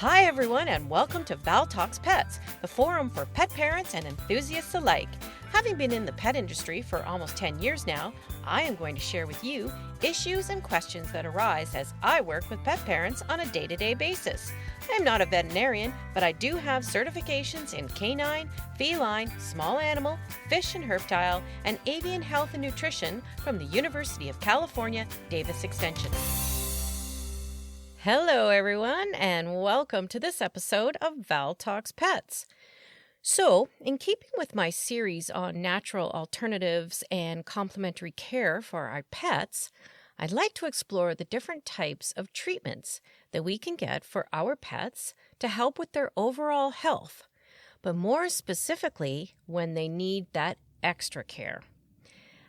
Hi, everyone, and welcome to Val Talks Pets, the forum for pet parents and enthusiasts alike. Having been in the pet industry for almost 10 years now, I am going to share with you issues and questions that arise as I work with pet parents on a day-to-day basis. I am not a veterinarian, but I do have certifications in canine, feline, small animal, fish and herptile, and avian health and nutrition from the University of California, Davis Extension. Hello, everyone, and welcome to this episode of Val Talks Pets. So, in keeping with my series on natural alternatives and complementary care for our pets, I'd like to explore the different types of treatments that we can get for our pets to help with their overall health, but more specifically when they need that extra care.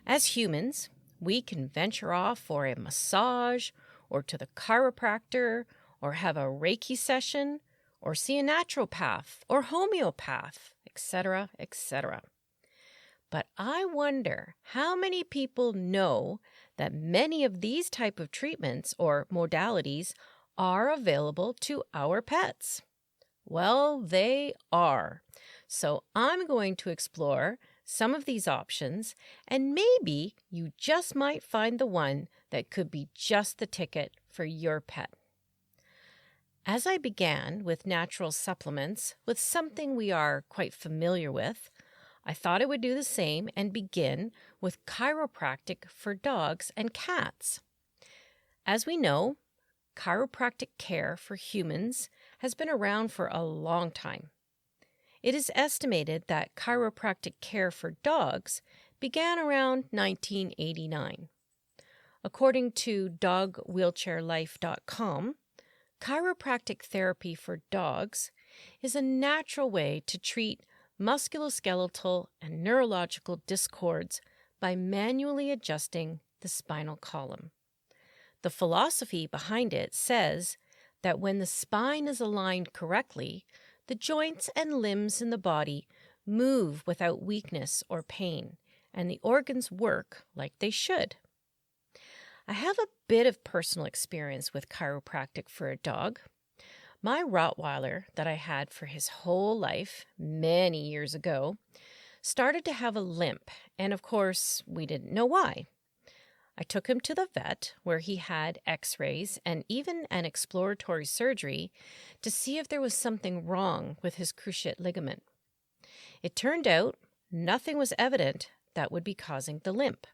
As humans, we can venture off for a massage, or to the chiropractor, or have a Reiki session, or see a naturopath or homeopath, etc., etc. But I wonder how many people know that many of these type of treatments or modalities are available to our pets. Well, they are. So I'm going to explore some of these options, and maybe you just might find the one that could be just the ticket for your pet. As I began with natural supplements with something we are quite familiar with, I thought I would do the same and begin with chiropractic for dogs and cats. As we know, chiropractic care for humans has been around for a long time. It is estimated that chiropractic care for dogs began around 1989. According to dogwheelchairlife.com, chiropractic therapy for dogs is a natural way to treat musculoskeletal and neurological discords by manually adjusting the spinal column. The philosophy behind it says that when the spine is aligned correctly, the joints and limbs in the body move without weakness or pain, and the organs work like they should. I have a bit of personal experience with chiropractic for a dog. My Rottweiler that I had for his whole life, many years ago, started to have a limp, and of course, we didn't know why. I took him to the vet where he had x-rays and even an exploratory surgery to see if there was something wrong with his cruciate ligament. It turned out nothing was evident that would be causing the limp.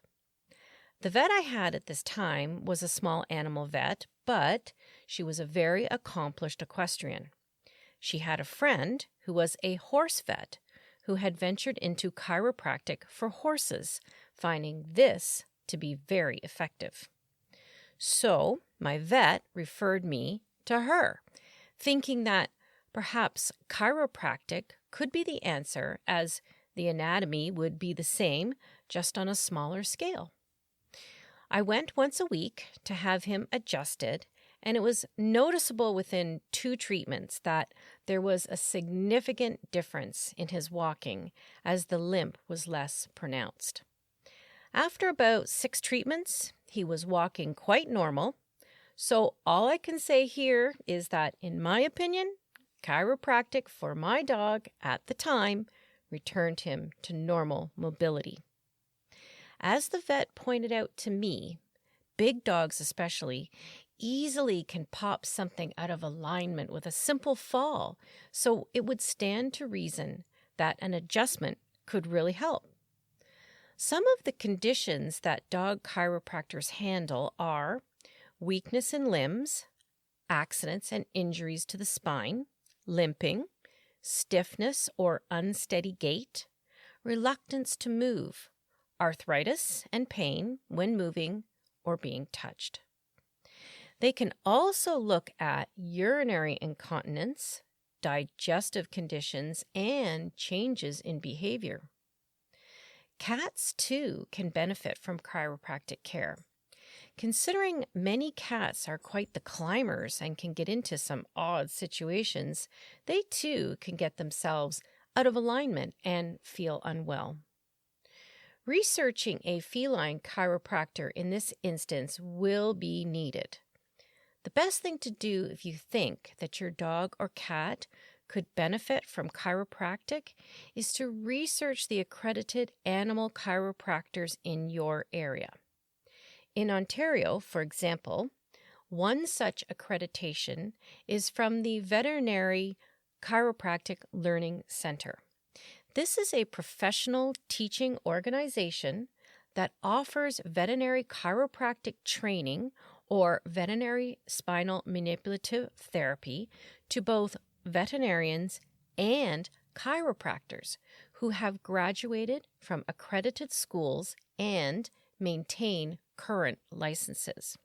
The vet I had at this time was a small animal vet, but she was a very accomplished equestrian. She had a friend who was a horse vet who had ventured into chiropractic for horses, finding this to be very effective. So my vet referred me to her, thinking that perhaps chiropractic could be the answer, as the anatomy would be the same, just on a smaller scale. I went once a week to have him adjusted, and it was noticeable within 2 treatments that there was a significant difference in his walking, as the limp was less pronounced. After about 6 treatments, he was walking quite normal. So all I can say here is that, in my opinion, chiropractic for my dog at the time returned him to normal mobility. As the vet pointed out to me, big dogs especially easily can pop something out of alignment with a simple fall, so it would stand to reason that an adjustment could really help. Some of the conditions that dog chiropractors handle are weakness in limbs, accidents and injuries to the spine, limping, stiffness or unsteady gait, reluctance to move, arthritis and pain when moving or being touched. They can also look at urinary incontinence, digestive conditions, and changes in behavior. Cats, too, can benefit from chiropractic care. Considering many cats are quite the climbers and can get into some odd situations, they too can get themselves out of alignment and feel unwell. Researching a feline chiropractor in this instance will be needed. The best thing to do if you think that your dog or cat could benefit from chiropractic is to research the accredited animal chiropractors in your area. In Ontario, for example, one such accreditation is from the Veterinary Chiropractic Learning Center. This is a professional teaching organization that offers veterinary chiropractic training or veterinary spinal manipulative therapy to both veterinarians and chiropractors who have graduated from accredited schools and maintain current licenses.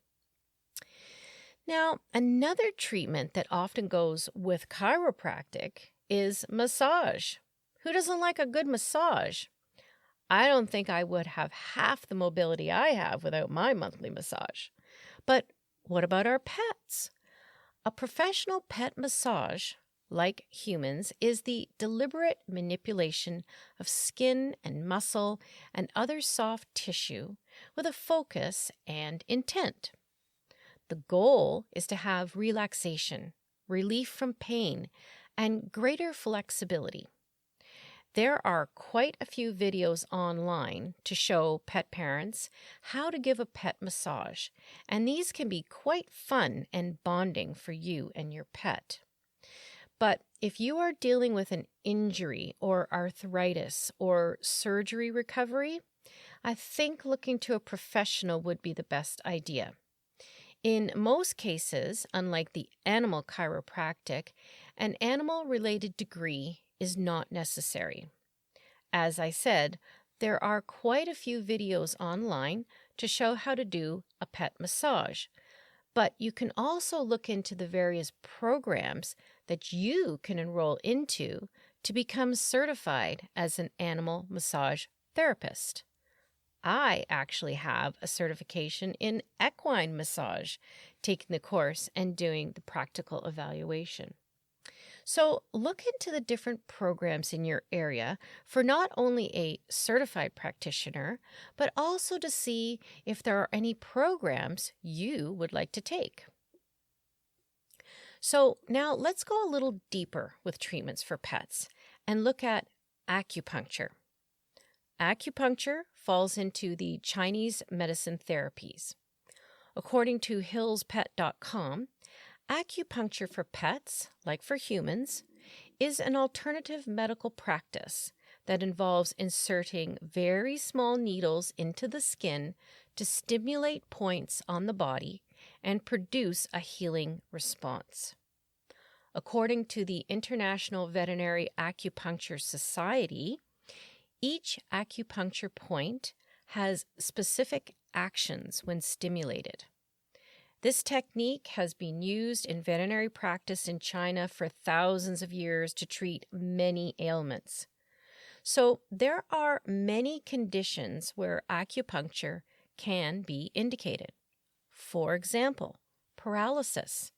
Now, another treatment that often goes with chiropractic is massage. Who doesn't like a good massage? I don't think I would have half the mobility I have without my monthly massage. But what about our pets? A professional pet massage, like humans, is the deliberate manipulation of skin and muscle and other soft tissue with a focus and intent. The goal is to have relaxation, relief from pain, and greater flexibility. There are quite a few videos online to show pet parents how to give a pet massage, and these can be quite fun and bonding for you and your pet. But if you are dealing with an injury or arthritis or surgery recovery, I think looking to a professional would be the best idea. In most cases, unlike the animal chiropractic, an animal-related degree is not necessary. As I said, there are quite a few videos online to show how to do a pet massage, but you can also look into the various programs that you can enroll into to become certified as an animal massage therapist. I actually have a certification in equine massage, taking the course and doing the practical evaluation. So look into the different programs in your area for not only a certified practitioner, but also to see if there are any programs you would like to take. So now let's go a little deeper with treatments for pets and look at acupuncture. Acupuncture falls into the Chinese medicine therapies. According to hillspet.com, acupuncture for pets, like for humans, is an alternative medical practice that involves inserting very small needles into the skin to stimulate points on the body and produce a healing response. According to the International Veterinary Acupuncture Society, each acupuncture point has specific actions when stimulated. This technique has been used in veterinary practice in China for thousands of years to treat many ailments. So there are many conditions where acupuncture can be indicated. For example, paralysis,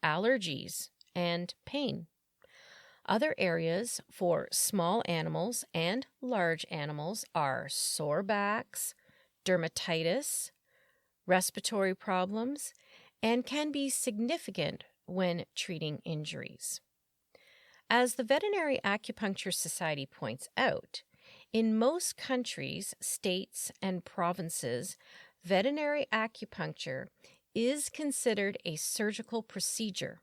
allergies, and pain. Other areas for small animals and large animals are sore backs, dermatitis, respiratory problems, and can be significant when treating injuries. As the Veterinary Acupuncture Society points out, in most countries, states, and provinces, veterinary acupuncture is considered a surgical procedure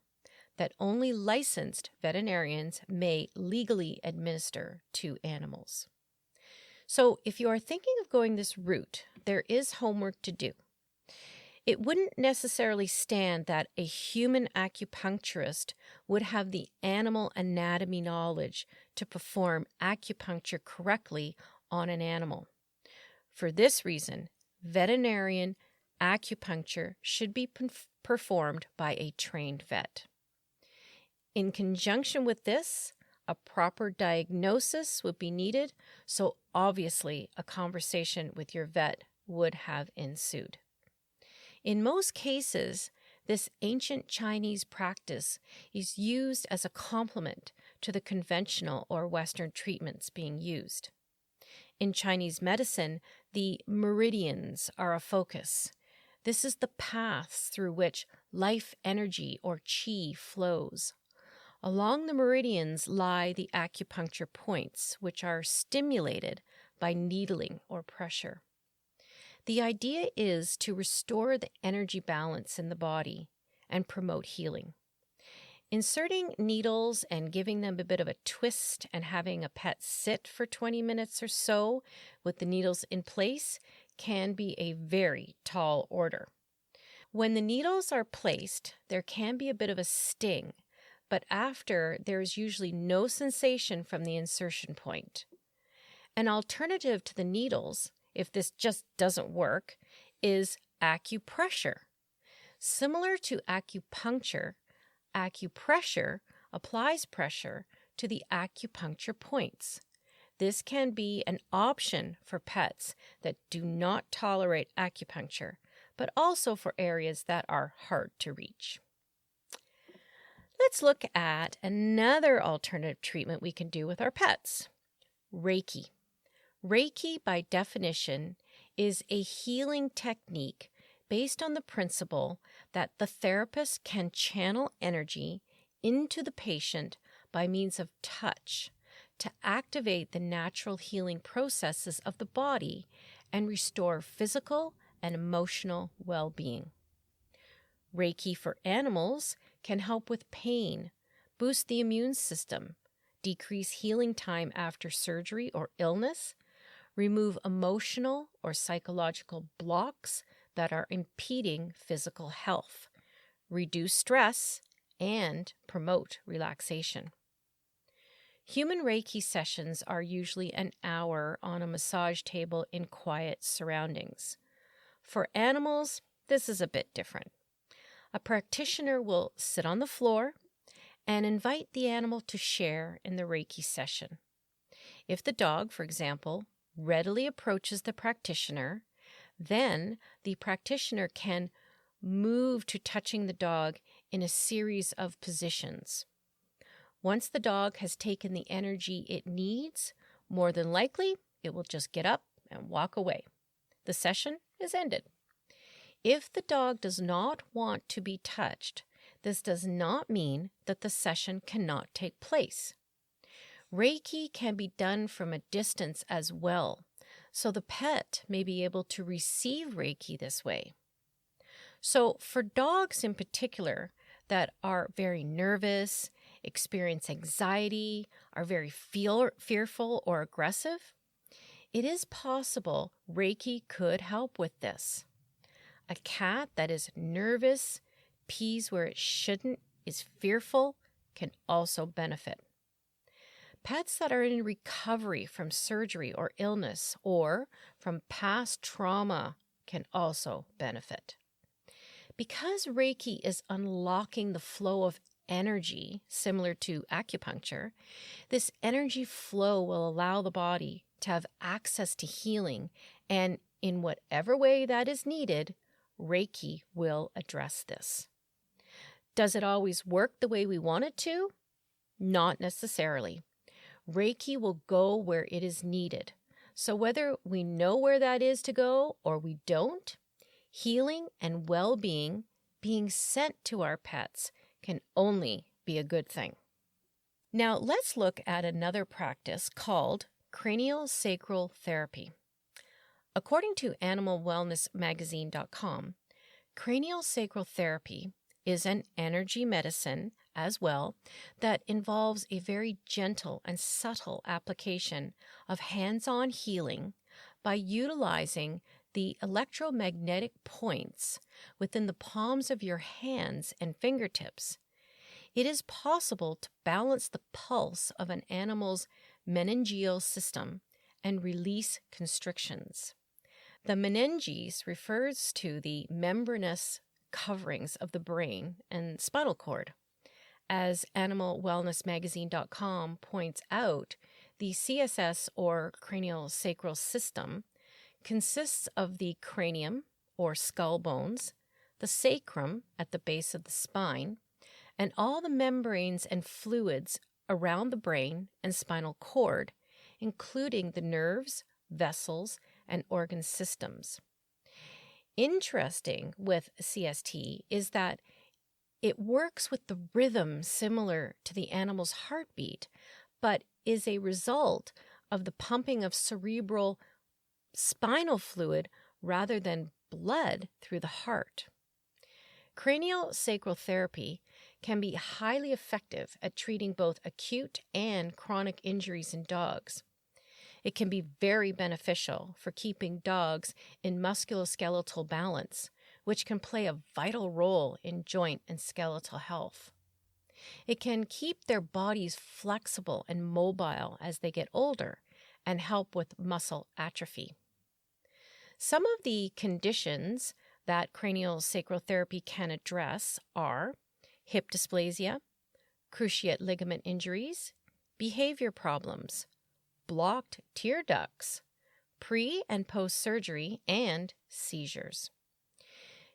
that only licensed veterinarians may legally administer to animals. So if you are thinking of going this route, there is homework to do. It wouldn't necessarily stand that a human acupuncturist would have the animal anatomy knowledge to perform acupuncture correctly on an animal. For this reason, veterinarian acupuncture should be performed by a trained vet. In conjunction with this, a proper diagnosis would be needed, so obviously a conversation with your vet would have ensued. In most cases, this ancient Chinese practice is used as a complement to the conventional or Western treatments being used. In Chinese medicine, the meridians are a focus. This is the paths through which life energy or chi flows. Along the meridians lie the acupuncture points, which are stimulated by needling or pressure. The idea is to restore the energy balance in the body and promote healing. Inserting needles and giving them a bit of a twist and having a pet sit for 20 minutes or so with the needles in place can be a very tall order. When the needles are placed, there can be a bit of a sting, but after, there is usually no sensation from the insertion point. An alternative to the needles, if this just doesn't work, is acupressure. Similar to acupuncture, acupressure applies pressure to the acupuncture points. This can be an option for pets that do not tolerate acupuncture, but also for areas that are hard to reach. Let's look at another alternative treatment we can do with our pets, Reiki. Reiki, by definition, is a healing technique based on the principle that the therapist can channel energy into the patient by means of touch to activate the natural healing processes of the body and restore physical and emotional well-being. Reiki for animals can help with pain, boost the immune system, decrease healing time after surgery or illness, remove emotional or psychological blocks that are impeding physical health, reduce stress, and promote relaxation. Human Reiki sessions are usually an hour on a massage table in quiet surroundings. For animals, this is a bit different. A practitioner will sit on the floor and invite the animal to share in the Reiki session. If the dog, for example, readily approaches the practitioner, then the practitioner can move to touching the dog in a series of positions. Once the dog has taken the energy it needs, more than likely it will just get up and walk away. The session is ended. If the dog does not want to be touched, this does not mean that the session cannot take place. Reiki can be done from a distance as well, so the pet may be able to receive Reiki this way. So for dogs in particular that are very nervous, experience anxiety, are very fearful or aggressive, it is possible Reiki could help with this. A cat that is nervous, pees where it shouldn't, is fearful, can also benefit. Pets that are in recovery from surgery or illness or from past trauma can also benefit. Because Reiki is unlocking the flow of energy, similar to acupuncture, this energy flow will allow the body to have access to healing, and in whatever way that is needed, Reiki will address this. Does it always work the way we want it to? Not necessarily. Reiki will go where it is needed. So whether we know where that is to go or we don't, healing and well-being being sent to our pets can only be a good thing. Now let's look at another practice called craniosacral therapy. According to animalwellnessmagazine.com, craniosacral therapy is an energy medicine as well that involves a very gentle and subtle application of hands-on healing by utilizing the electromagnetic points within the palms of your hands and fingertips. It is possible to balance the pulse of an animal's meningeal system and release constrictions. The meninges refers to the membranous coverings of the brain and spinal cord. As animalwellnessmagazine.com points out, the CSS or craniosacral system consists of the cranium or skull bones, the sacrum at the base of the spine, and all the membranes and fluids around the brain and spinal cord, including the nerves, vessels, and organ systems. Interesting with CST is that It works with the rhythm similar to the animal's heartbeat, but is a result of the pumping of cerebral spinal fluid rather than blood through the heart. Craniosacral therapy can be highly effective at treating both acute and chronic injuries in dogs. It can be very beneficial for keeping dogs in musculoskeletal balance, which can play a vital role in joint and skeletal health. It can keep their bodies flexible and mobile as they get older and help with muscle atrophy. Some of the conditions that craniosacral therapy can address are hip dysplasia, cruciate ligament injuries, behavior problems, blocked tear ducts, pre- and post-surgery, and seizures.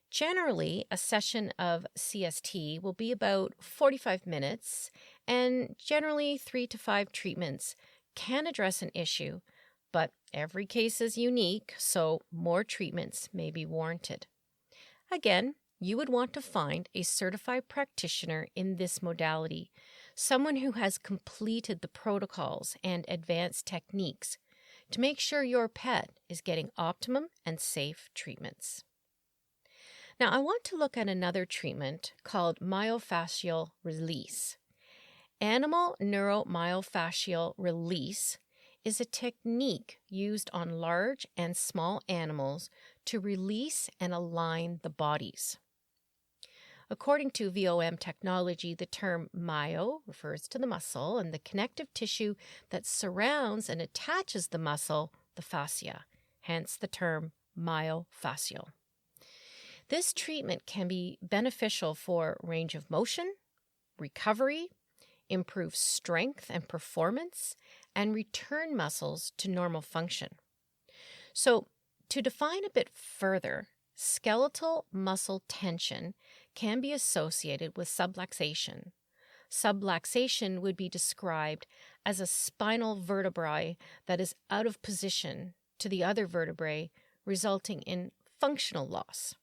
Generally, a session of CST will be about 45 minutes, and generally 3 to 5 treatments can address an issue, but every case is unique, so more treatments may be warranted. Again, you would want to find a certified practitioner in this modality, someone who has completed the protocols and advanced techniques to make sure your pet is getting optimum and safe treatments. Now, I want to look at another treatment called myofascial release. Animal neuromyofascial release is a technique used on large and small animals to release and align the bodies. According to VOM technology, the term myo refers to the muscle and the connective tissue that surrounds and attaches the muscle, the fascia, hence the term myofascial. This treatment can be beneficial for range of motion, recovery, improve strength and performance, and return muscles to normal function. So, to define a bit further, skeletal muscle tension can be associated with subluxation. Subluxation would be described as a spinal vertebrae that is out of position to the other vertebrae, resulting in functional loss.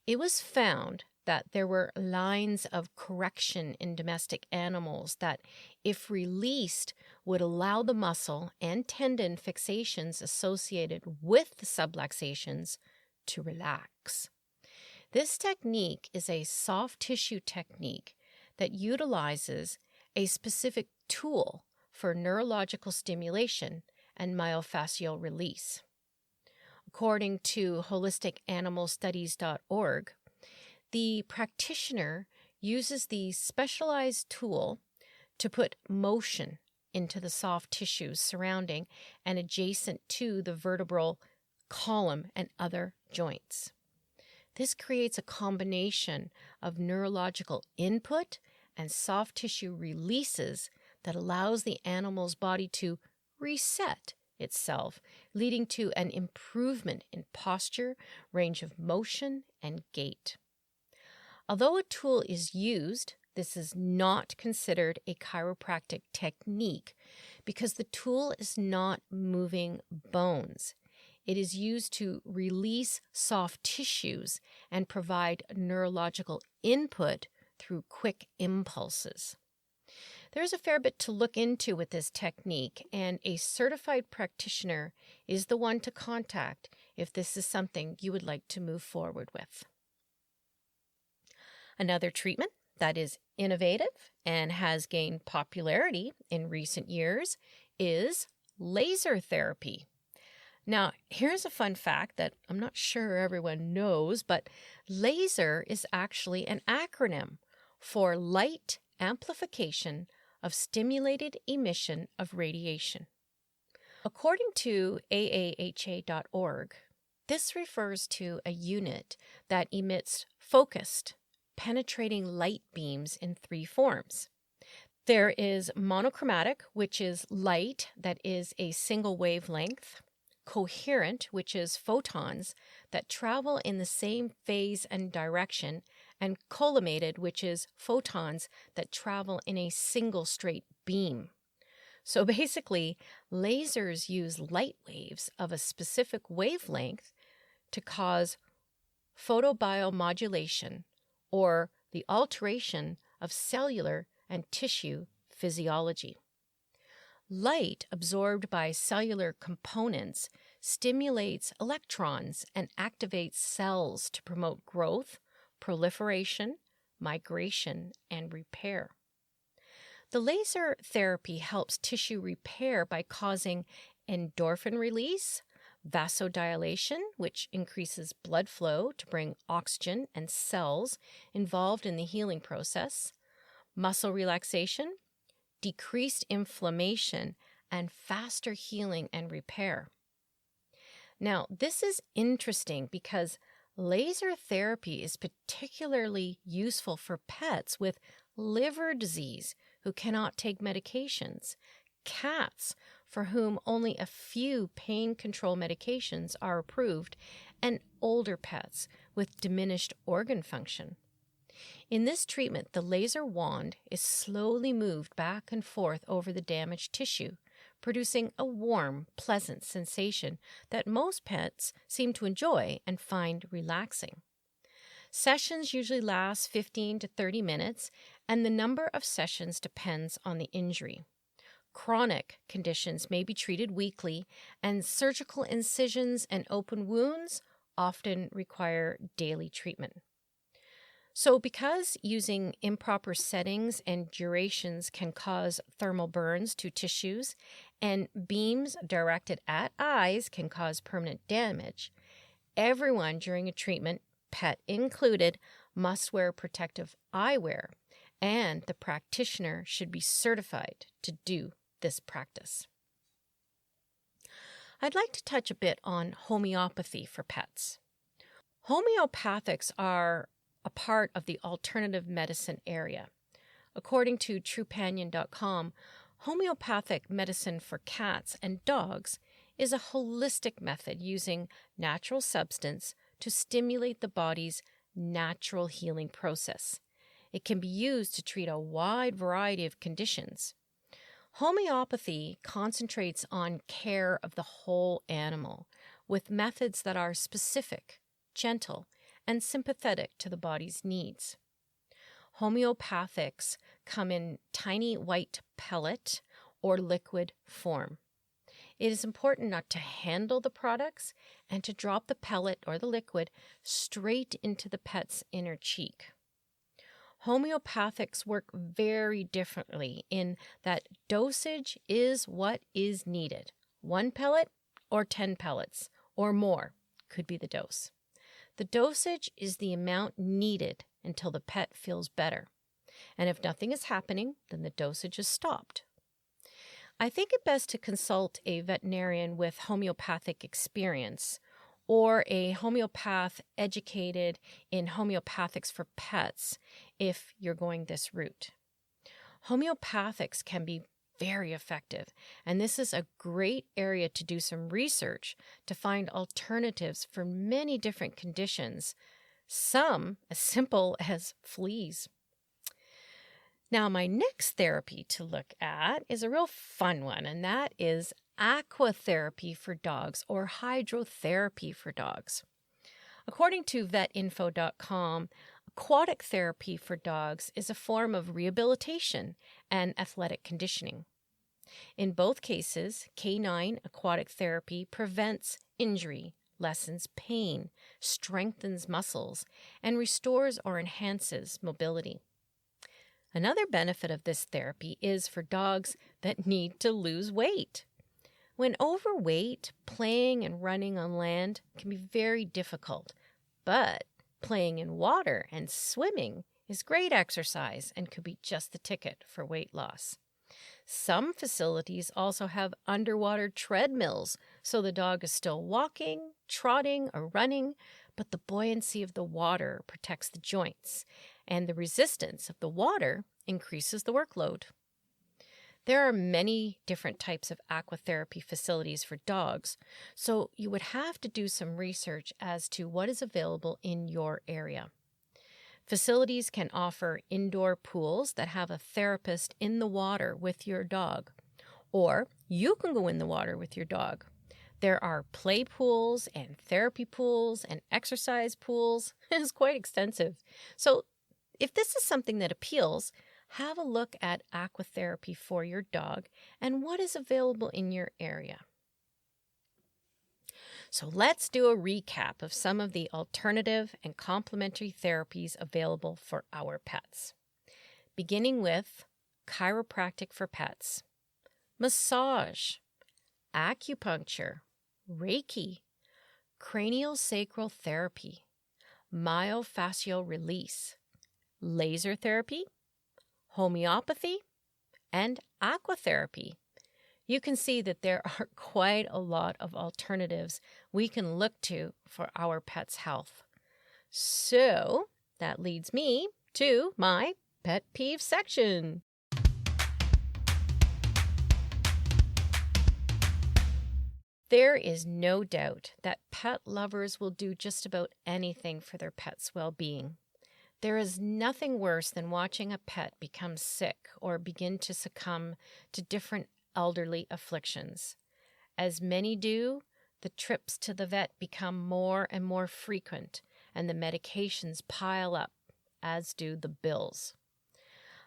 It was found that there were lines of correction in domestic animals that, if released, would allow the muscle and tendon fixations associated with the subluxations to relax. This technique is a soft tissue technique that utilizes a specific tool for neurological stimulation and myofascial release. According to holisticanimalstudies.org, the practitioner uses the specialized tool to put motion into the soft tissues surrounding and adjacent to the vertebral column and other joints. This creates a combination of neurological input and soft tissue releases that allows the animal's body to reset itself, leading to an improvement in posture, range of motion, and gait. Although a tool is used, this is not considered a chiropractic technique because the tool is not moving bones. It is used to release soft tissues and provide neurological input through quick impulses. There's a fair bit to look into with this technique, and a certified practitioner is the one to contact if this is something you would like to move forward with. Another treatment that is innovative and has gained popularity in recent years is laser therapy. Now, here's a fun fact that I'm not sure everyone knows, but laser is actually an acronym for light amplification of stimulated emission of radiation. According to AAHA.org, this refers to a unit that emits focused, penetrating light beams in 3 forms. There is monochromatic, which is light that is a single wavelength, coherent, which is photons that travel in the same phase and direction, and collimated, which is photons that travel in a single straight beam. So basically, lasers use light waves of a specific wavelength to cause photobiomodulation, or the alteration of cellular and tissue physiology. Light absorbed by cellular components stimulates electrons and activates cells to promote growth, proliferation, migration, and repair. The laser therapy helps tissue repair by causing endorphin release, vasodilation, which increases blood flow to bring oxygen and cells involved in the healing process, muscle relaxation, decreased inflammation, and faster healing and repair. Now, this is interesting because laser therapy is particularly useful for pets with liver disease who cannot take medications, cats for whom only a few pain control medications are approved, and older pets with diminished organ function. In this treatment, the laser wand is slowly moved back and forth over the damaged tissue, producing a warm, pleasant sensation that most pets seem to enjoy and find relaxing. Sessions usually last 15 to 30 minutes, and the number of sessions depends on the injury. Chronic conditions may be treated weekly, and surgical incisions and open wounds often require daily treatment. So because using improper settings and durations can cause thermal burns to tissues, and beams directed at eyes can cause permanent damage, everyone during a treatment, pet included, must wear protective eyewear, and the practitioner should be certified to do this practice. I'd like to touch a bit on homeopathy for pets. Homeopathics are a part of the alternative medicine area. According to Trupanion.com, homeopathic medicine for cats and dogs is a holistic method using natural substance to stimulate the body's natural healing process. It can be used to treat a wide variety of conditions. Homeopathy concentrates on care of the whole animal with methods that are specific, gentle, and sympathetic to the body's needs. Homeopathics come in tiny white pellet or liquid form. It is important not to handle the products and to drop the pellet or the liquid straight into the pet's inner cheek. Homeopathics work very differently in that dosage is what is needed. 1 pellet or 10 pellets or more could be the dose. The dosage is the amount needed until the pet feels better. And if nothing is happening, then the dosage is stopped. I think it best to consult a veterinarian with homeopathic experience or a homeopath educated in homeopathics for pets if you're going this route. Homeopathics can be very effective, and this is a great area to do some research to find alternatives for many different conditions, some as simple as fleas. Now, my next therapy to look at is a real fun one, and that is aquatherapy for dogs or hydrotherapy for dogs. According to vetinfo.com, aquatic therapy for dogs is a form of rehabilitation and athletic conditioning. In both cases, canine aquatic therapy prevents injury, lessens pain, strengthens muscles, and restores or enhances mobility. Another benefit of this therapy is for dogs that need to lose weight. When overweight, playing and running on land can be very difficult, but playing in water and swimming is great exercise and could be just the ticket for weight loss. Some facilities also have underwater treadmills, so the dog is still walking, trotting, or running, but the buoyancy of the water protects the joints, and the resistance of the water increases the workload. There are many different types of aquatherapy facilities for dogs, so you would have to do some research as to what is available in your area. Facilities can offer indoor pools that have a therapist in the water with your dog, or you can go in the water with your dog. There are play pools and therapy pools and exercise pools. It's quite extensive. So If this is something that appeals, have a look at aquatherapy for your dog and what is available in your area. So let's do a recap of some of the alternative and complementary therapies available for our pets. Beginning with chiropractic for pets, massage, acupuncture, Reiki, craniosacral therapy, myofascial release, laser therapy, homeopathy, and aquatherapy. You can see that there are quite a lot of alternatives we can look to for our pet's health. So that leads me to my pet peeve section. There is no doubt that pet lovers will do just about anything for their pet's well-being. There is nothing worse than watching a pet become sick or begin to succumb to different elderly afflictions. As many do, the trips to the vet become more and more frequent, and the medications pile up, as do the bills.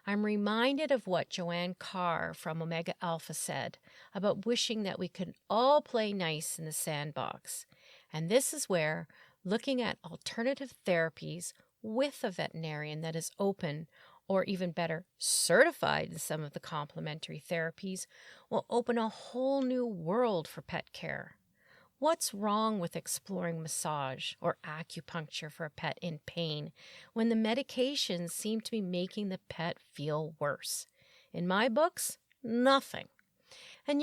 I'm reminded of what Joanne Carr from Omega Alpha said about wishing that we could all play nice in the sandbox. And this is where looking at alternative therapies with a veterinarian that is open, or even better, certified in some of the complementary therapies, will open a whole new world for pet care. What's wrong with exploring massage or acupuncture for a pet in pain when the medications seem to be making the pet feel worse? In my books, nothing. And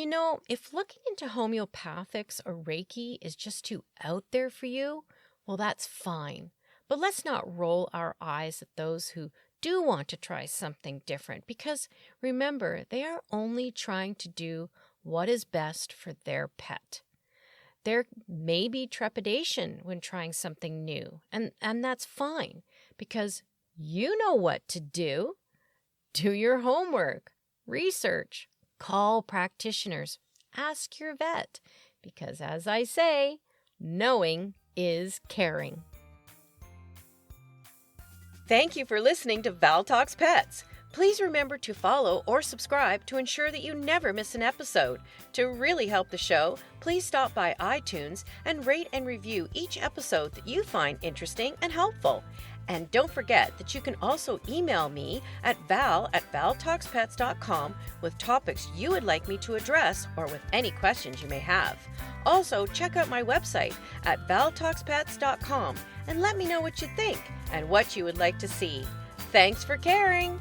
if looking into homeopathics or Reiki is just too out there for you, well, that's fine. But let's not roll our eyes at those who do want to try something different, because remember, they are only trying to do what is best for their pet. There may be trepidation when trying something new, and that's fine, because you know what to do. Do your homework, research, call practitioners, ask your vet, because as I say, knowing is caring. Thank you for listening to Val Talks Pets. Please remember to follow or subscribe to ensure that you never miss an episode. To really help the show, please stop by iTunes and rate and review each episode that you find interesting and helpful. And don't forget that you can also email me at val@valtalkspets.com with topics you would like me to address or with any questions you may have. Also, check out my website at valtalkspets.com and let me know what you think and what you would like to see. Thanks for caring!